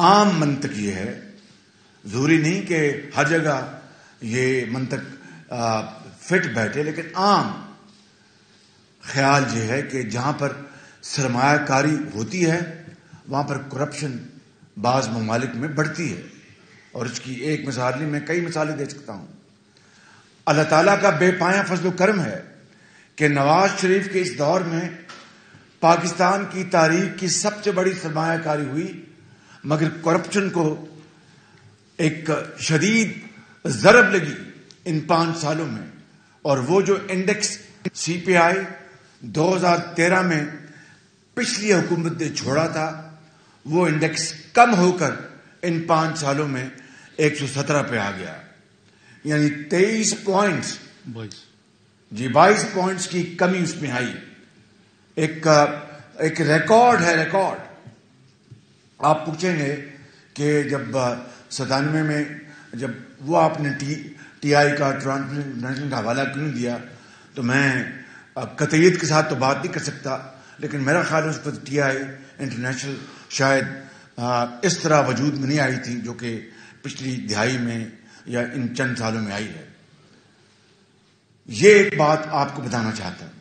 عام منطق یہ ہے، ضروری نہیں کہ ہر جگہ یہ منطق فٹ بیٹھے، لیکن عام خیال یہ ہے کہ جہاں پر سرمایہ کاری ہوتی ہے وہاں پر کرپشن بعض ممالک میں بڑھتی ہے. اور اس کی ایک مثال نہیں، میں کئی مثالیں دے سکتا ہوں. اللہ تعالیٰ کا بے پایاں فضل و کرم ہے کہ نواز شریف کے اس دور میں پاکستان کی تاریخ کی سب سے بڑی سرمایہ کاری ہوئی، مگر کرپشن کو ایک شدید ضرب لگی ان 5 سالوں میں. اور وہ جو انڈیکس سی پی آئی 2013 میں پچھلی حکومت نے چھوڑا تھا، وہ انڈیکس کم ہو کر ان 5 سالوں میں 117 پہ آ گیا. یعنی 23 پوائنٹس 22 پوائنٹس کی کمی اس میں آئی. ایک ریکارڈ ہے، ریکارڈ. آپ پوچھیں گے کہ جب 97 میں جب وہ آپ نے ٹی آئی کا ٹرانسپیرنسی کا حوالہ کیوں دیا، تو میں قطعیت کے ساتھ تو بات نہیں کر سکتا، لیکن میرا خیال ہے اس پر ٹی آئی انٹرنیشنل شاید اس طرح وجود میں نہیں آئی تھی جو کہ پچھلی دہائی میں یا ان چند سالوں میں آئی ہے. یہ ایک بات آپ کو بتانا چاہتا ہوں.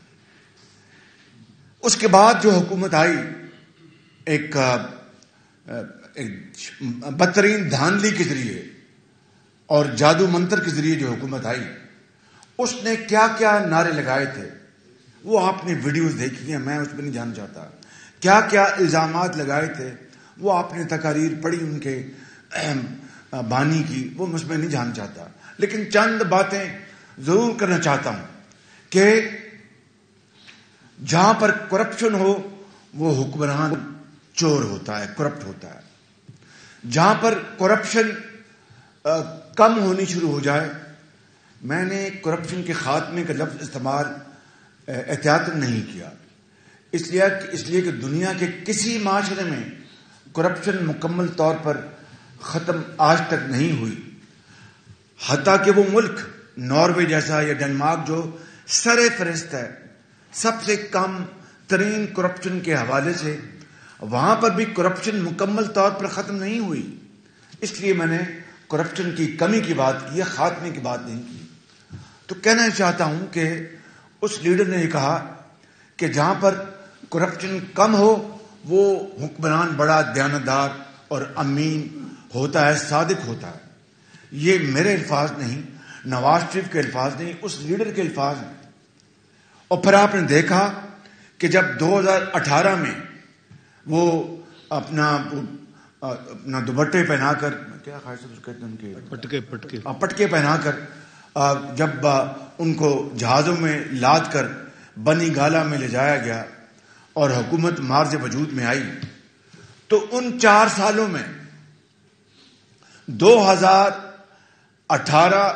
اس کے بعد جو حکومت آئی، ایک بدترین دھاندلی کے ذریعے اور جادو منتر کے ذریعے جو حکومت آئی، اس نے کیا کیا نعرے لگائے تھے وہ آپ نے ویڈیوز دیکھی ہیں، میں اس میں نہیں جاننا چاہتا. کیا کیا الزامات لگائے تھے وہ آپ نے تقاریر پڑھی ان کے بانی کی، وہ اس میں نہیں جاننا چاہتا. لیکن چند باتیں ضرور کرنا چاہتا ہوں کہ جہاں پر کرپشن ہو وہ حکمران چور ہوتا ہے، کرپٹ ہوتا ہے. جہاں پر کرپشن کم ہونی شروع ہو جائے، میں نے کرپشن کے خاتمے کا لفظ استعمال احتیاطاً نہیں کیا، اس لیے کہ دنیا کے کسی معاشرے میں کرپشن مکمل طور پر ختم آج تک نہیں ہوئی. حتیٰ کہ وہ ملک ناروے جیسا یا ڈنمارک جو سر فہرست ہے سب سے کم ترین کرپشن کے حوالے سے، وہاں پر بھی کرپشن مکمل طور پر ختم نہیں ہوئی. اس لیے میں نے کرپشن کی کمی کی بات کی ہے، خاتمے کی بات نہیں کی. تو کہنا چاہتا ہوں کہ اس لیڈر نے یہ کہا کہ جہاں پر کرپشن کم ہو وہ حکمران بڑا دیانتدار اور امین ہوتا ہے، صادق ہوتا ہے. یہ میرے الفاظ نہیں، نواز شریف کے الفاظ نہیں، اس لیڈر کے الفاظ ہیں. اور پھر آپ نے دیکھا کہ جب 2018 میں وہ اپنا دوپٹے پہنا کر، کیا کہتے ہیں ان کے پٹکے پہنا کر جب ان کو جہازوں میں لاد کر بنی گالا میں لے جایا گیا اور حکومت مارز وجود میں آئی، تو ان 4 سالوں میں 2018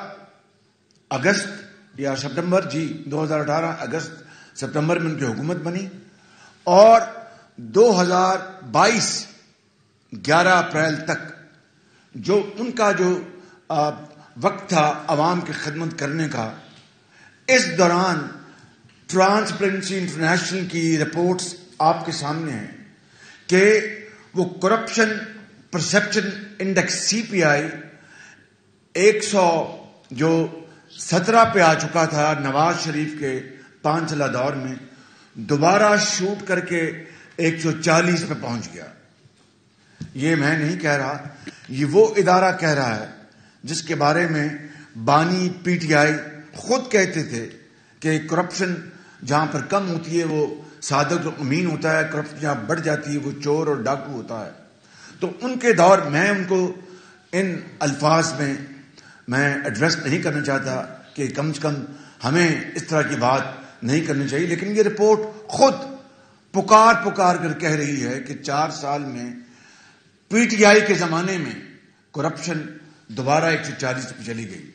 اگست یا سپتمبر 2018 اگست سپتمبر میں ان کی حکومت بنی، اور 2022 11 اپریل تک جو ان کا جو وقت تھا عوام کی خدمت کرنے کا، اس دوران ٹرانسپیرنسی انٹرنیشنل کی رپورٹس آپ کے سامنے ہیں کہ وہ کرپشن پرسپشن انڈیکس سی پی آئی 117 پہ آ چکا تھا نواز شریف کے 5 سالہ دور میں، دوبارہ شوٹ کر کے 140 پہ پہنچ گیا. یہ میں نہیں کہہ رہا، یہ وہ ادارہ کہہ رہا ہے جس کے بارے میں بانی پی ٹی آئی خود کہتے تھے کہ کرپشن جہاں پر کم ہوتی ہے وہ صادق و امین ہوتا ہے، کرپشن جہاں بڑھ جاتی ہے وہ چور اور ڈاکو ہوتا ہے. تو ان کے دور میں ان کو ان الفاظ میں ایڈریس نہیں کرنا چاہتا کہ کم سے کم ہمیں اس طرح کی بات نہیں کرنی چاہیے. لیکن یہ رپورٹ خود پکار کر کہہ رہی ہے کہ 4 سال میں پی ٹی آئی کے زمانے میں کرپشن دوبارہ 140 پہ چلی گئی.